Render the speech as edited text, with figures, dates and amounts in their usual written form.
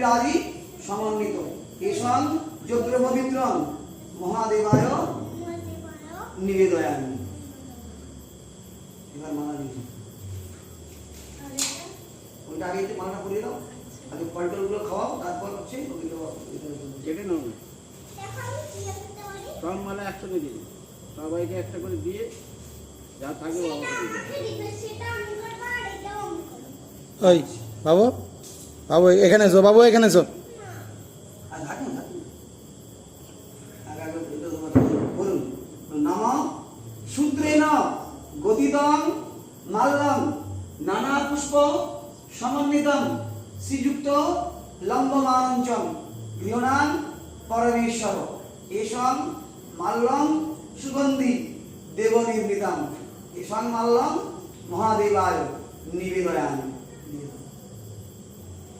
পুষ্পবিরাজি সমন্বিত এষং যজ্ঞ পবিত্রং মহাদেবায় নিবেদয়ামি। এবার মালা নিয়ে ওইটা আগে মালাটা পরিয়ে দাও, আগে ফলটলগুলো খাওয়াও, তারপর হচ্ছে ওইগুলো কেটে নাও। সব মালা একসঙ্গে দিয়ে সবাইকে একটা করে দিয়ে যা থাকবে ওই বাবু, বাবু এখানে এসো, বাবু এখানে এসো। বলুন নম সূত্রেণ গতিতং মাল্যং নানা পুষ্প সমন্বিতং শ্রীযুক্ত লম্বমানঞ্চং গৃহণাং পরমেশ্বর এষং মাল্যং সুগন্ধি দেবনির্মিতং এষং মাল্যং মহাদেবায় নিবেদয়ামি।